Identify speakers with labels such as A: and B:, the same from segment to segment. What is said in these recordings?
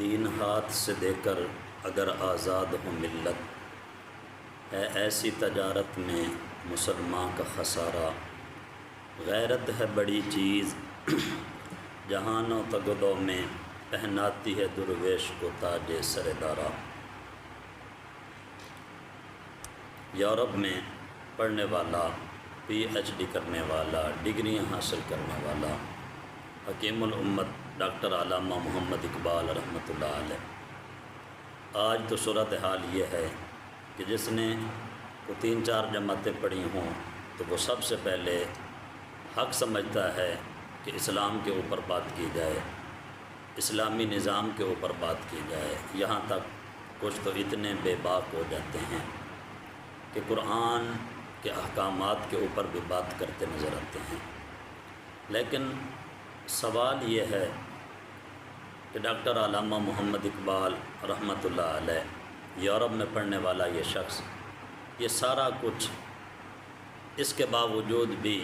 A: دین ہاتھ سے دے کر اگر آزاد ہو ملت، ہے ایسی تجارت میں مسلمان کا خسارہ۔ غیرت ہے بڑی چیز جہانوں تگدوں میں، پہناتی ہے درویش کو تاج سر دارا۔ یورپ میں پڑھنے والا، پی ایچ ڈی کرنے والا، ڈگریاں حاصل کرنے والا حکیم الامت ڈاکٹر علامہ محمد اقبال رحمۃ اللہ علیہ، آج تو صورتحال یہ ہے کہ جس نے وہ 3-4 جماعتیں پڑھی ہوں تو وہ سب سے پہلے حق سمجھتا ہے کہ اسلام کے اوپر بات کی جائے، اسلامی نظام کے اوپر بات کی جائے۔ یہاں تک کچھ تو اتنے بے باک ہو جاتے ہیں کہ قرآن کے احکامات کے اوپر بھی بات کرتے نظر آتے ہیں۔ لیکن سوال یہ ہے کہ ڈاکٹر علامہ محمد اقبال رحمۃ اللہ علیہ، یورپ میں پڑھنے والا یہ شخص، یہ سارا کچھ اس کے باوجود بھی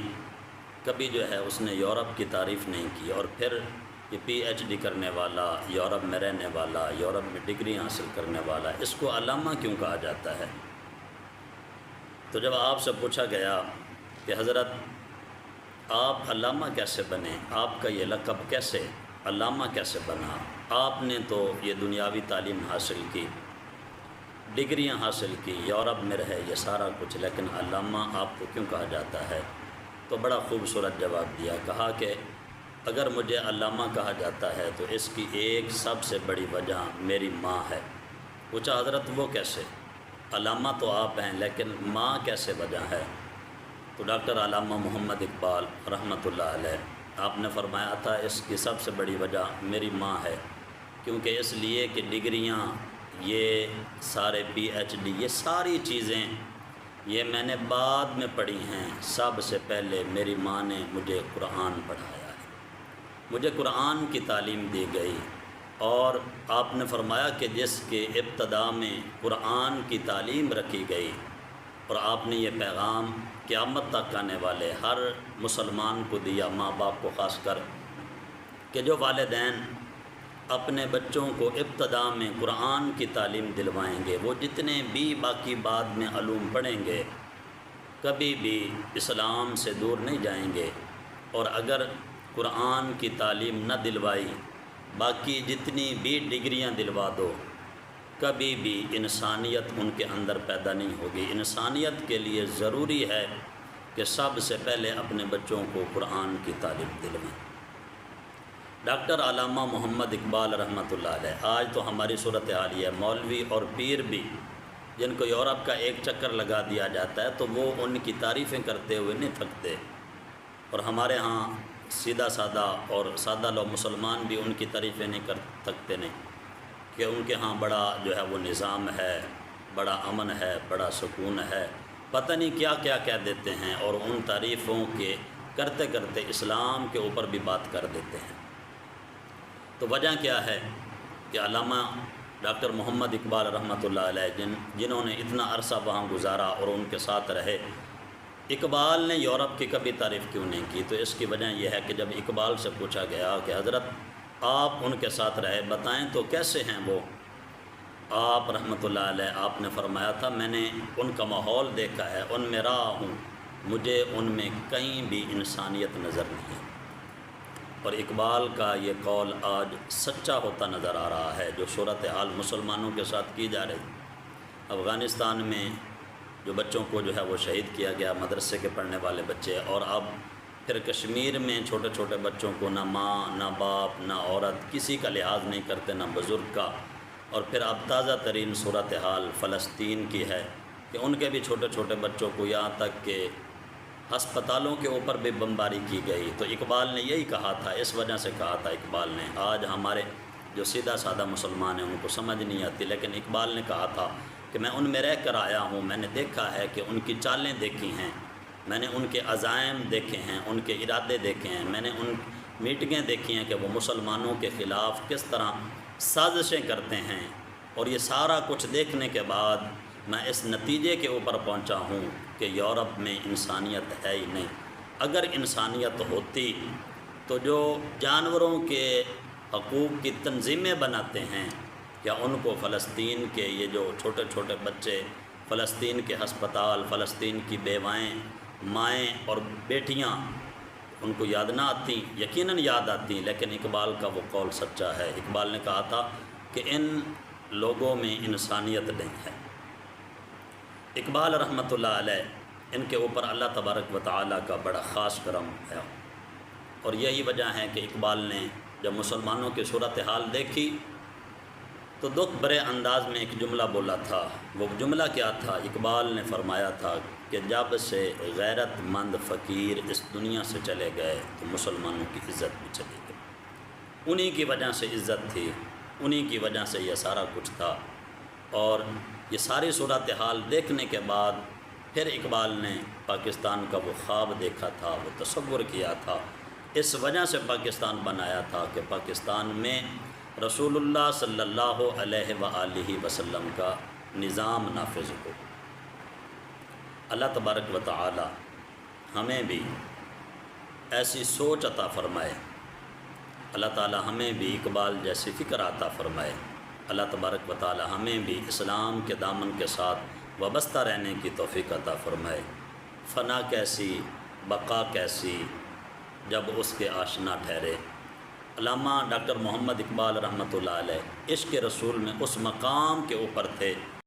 A: کبھی جو ہے اس نے یورپ کی تعریف نہیں کی، اور پھر یہ پی ایچ ڈی کرنے والا، یورپ میں رہنے والا، یورپ میں ڈگری حاصل کرنے والا، اس کو علامہ کیوں کہا جاتا ہے؟ تو جب آپ سے پوچھا گیا کہ حضرت آپ علامہ کیسے بنے، آپ کا یہ لقب کیسے علامہ کیسے بنا؟ آپ نے تو یہ دنیاوی تعلیم حاصل کی، ڈگریاں حاصل کی، یورپ میں رہے، یہ سارا کچھ، لیکن علامہ آپ کو کیوں کہا جاتا ہے؟ تو بڑا خوبصورت جواب دیا، کہا کہ اگر مجھے علامہ کہا جاتا ہے تو اس کی ایک سب سے بڑی وجہ میری ماں ہے۔ پوچھا حضرت وہ کیسے؟ علامہ تو آپ ہیں لیکن ماں کیسے وجہ ہے؟ تو ڈاکٹر علامہ محمد اقبال رحمۃ اللہ علیہ، آپ نے فرمایا تھا اس کی سب سے بڑی وجہ میری ماں ہے، کیونکہ اس لیے کہ ڈگریاں، یہ سارے پی ایچ ڈی، یہ ساری چیزیں یہ میں نے بعد میں پڑھی ہیں، سب سے پہلے میری ماں نے مجھے قرآن پڑھایا ہے، مجھے قرآن کی تعلیم دی گئی۔ اور آپ نے فرمایا کہ جس کے ابتدا میں قرآن کی تعلیم رکھی گئی، اور آپ نے یہ پیغام قیامت تک آنے والے ہر مسلمان کو دیا، ماں باپ کو خاص کر، کہ جو والدین اپنے بچوں کو ابتدا میں قرآن کی تعلیم دلوائیں گے، وہ جتنے بھی باقی بعد میں علوم پڑھیں گے کبھی بھی اسلام سے دور نہیں جائیں گے، اور اگر قرآن کی تعلیم نہ دلوائی، باقی جتنی بھی ڈگریاں دلوا دو، کبھی بھی انسانیت ان کے اندر پیدا نہیں ہوگی۔ انسانیت کے لیے ضروری ہے کہ سب سے پہلے اپنے بچوں کو قرآن کی تعلیم دلوائیں۔ ڈاکٹر علامہ محمد اقبال رحمۃ اللہ علیہ، آج تو ہماری صورتحال یہ ہے، مولوی اور پیر بھی جن کو یورپ کا ایک چکر لگا دیا جاتا ہے تو وہ ان کی تعریفیں کرتے ہوئے نہیں تھکتے، اور ہمارے ہاں سیدھا سادہ اور سادہ لوگ مسلمان بھی ان کی تعریفیں نہیں کر تھکتے، نہیں، کہ ان کے ہاں بڑا جو ہے وہ نظام ہے، بڑا امن ہے، بڑا سکون ہے، پتہ نہیں کیا کیا کہہ دیتے ہیں، اور ان تعریفوں کے کرتے کرتے اسلام کے اوپر بھی بات کر دیتے ہیں۔ تو وجہ کیا ہے کہ علامہ ڈاکٹر محمد اقبال رحمۃ اللہ علیہ جنہوں نے اتنا عرصہ وہاں گزارا اور ان کے ساتھ رہے، اقبال نے یورپ کی کبھی تعریف کیوں نہیں کی؟ تو اس کی وجہ یہ ہے کہ جب اقبال سے پوچھا گیا کہ حضرت آپ ان کے ساتھ رہے، بتائیں تو کیسے ہیں وہ؟ آپ رحمۃ اللہ علیہ، آپ نے فرمایا تھا میں نے ان کا ماحول دیکھا ہے، ان میں رہا ہوں، مجھے ان میں کہیں بھی انسانیت نظر نہیں ہے۔ اور اقبال کا یہ قول آج سچا ہوتا نظر آ رہا ہے، جو صورتحال مسلمانوں کے ساتھ کی جا رہی۔ افغانستان میں جو بچوں کو جو ہے وہ شہید کیا گیا، مدرسے کے پڑھنے والے بچے، اور اب پھر کشمیر میں چھوٹے چھوٹے بچوں کو نہ ماں نہ باپ نہ عورت کسی کا لحاظ نہیں کرتے، نہ بزرگ کا، اور پھر اب تازہ ترین صورتحال فلسطین کی ہے کہ ان کے بھی چھوٹے چھوٹے بچوں کو، یہاں تک کہ ہسپتالوں کے اوپر بھی بمباری کی گئی۔ تو اقبال نے یہی کہا تھا، اس وجہ سے کہا تھا اقبال نے، آج ہمارے جو سیدھا سادہ مسلمان ہیں ان کو سمجھ نہیں آتی، لیکن اقبال نے کہا تھا کہ میں ان میں رہ کر آیا ہوں، میں نے دیکھا ہے کہ ان کی چالیں دیکھی ہیں، میں نے ان کے عزائم دیکھے ہیں، ان کے ارادے دیکھے ہیں، میں نے ان میٹنگیں دیکھی ہیں کہ وہ مسلمانوں کے خلاف کس طرح سازشیں کرتے ہیں، اور یہ سارا کچھ دیکھنے کے بعد میں اس نتیجے کے اوپر پہنچا ہوں کہ یورپ میں انسانیت ہے ہی نہیں۔ اگر انسانیت ہوتی تو جو جانوروں کے حقوق کی تنظیمیں بناتے ہیں، کیا ان کو فلسطین کے یہ جو چھوٹے چھوٹے بچے، فلسطین کے ہسپتال، فلسطین کی بیوائیں، مائیں اور بیٹیاں ان کو یاد نہ آتی؟ یقیناً یاد آتی، لیکن اقبال کا وہ قول سچا ہے۔ اقبال نے کہا تھا کہ ان لوگوں میں انسانیت نہیں ہے۔ اقبال رحمۃ اللہ علیہ، ان کے اوپر اللہ تبارک و تعالیٰ کا بڑا خاص کرم ہے، اور یہی وجہ ہے کہ اقبال نے جب مسلمانوں کی صورتحال دیکھی تو دکھ بھرے انداز میں ایک جملہ بولا تھا۔ وہ جملہ کیا تھا؟ اقبال نے فرمایا تھا کہ جب سے غیرت مند فقیر اس دنیا سے چلے گئے تو مسلمانوں کی عزت بھی چلی گئی۔ انہی کی وجہ سے عزت تھی، انہی کی وجہ سے یہ سارا کچھ تھا، اور یہ ساری صورتحال دیکھنے کے بعد پھر اقبال نے پاکستان کا وہ خواب دیکھا تھا، وہ تصور کیا تھا، اس وجہ سے پاکستان بنایا تھا کہ پاکستان میں رسول اللہ صلی اللہ علیہ وآلہ وسلم کا نظام نافذ ہو۔ اللہ تبارک و تعالی ہمیں بھی ایسی سوچ عطا فرمائے، اللہ تعالی ہمیں بھی اقبال جیسی فکر عطا فرمائے، اللہ تبارک و تعالی ہمیں بھی اسلام کے دامن کے ساتھ وابستہ رہنے کی توفیق عطا فرمائے۔ فنا کیسی، بقا کیسی، جب اس کے آشنا ٹھہرے۔ علامہ ڈاکٹر محمد اقبال رحمۃ اللہ علیہ عشق رسول میں اس مقام کے اوپر تھے